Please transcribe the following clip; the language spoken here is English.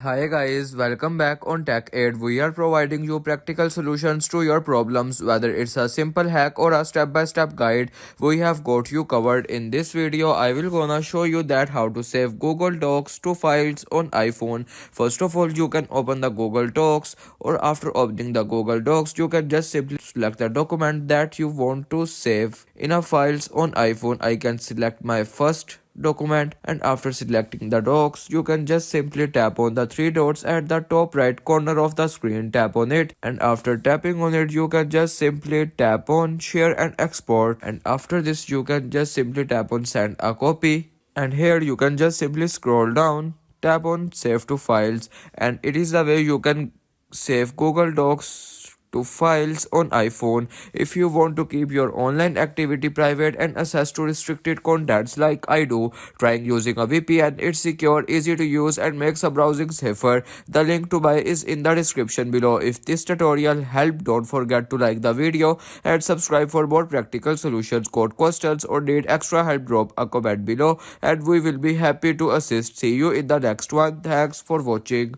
Hi guys, welcome back on Tech Aid. We are providing you practical solutions to your problems, whether it's a simple hack or a step-by-step guide. We have got you covered. In this video, I will gonna show you that how to save Google Docs to files on iPhone. First of all, you can open the Google Docs, or after opening the Google Docs, you can just simply select the document that you want to save in a files on iPhone. I can select my first document, and after selecting the docs you can just simply tap on the three dots at the top right corner of the screen. Tap on it, and after tapping on it you can just simply tap on share and export, and after this you can just simply tap on send a copy, and here you can just simply scroll down, tap on save to files, and it is the way you can save Google Docs to files on iPhone. If you want to keep your online activity private and access to restricted contents like I do, trying using a VPN. It's secure, easy to use, and makes a browsing safer. The link to buy is in the description below. If this tutorial helped, don't forget to like the video and subscribe for more practical solutions. Got questions or need extra help, drop a comment below and we will be happy to assist. See you in the next one. Thanks for watching.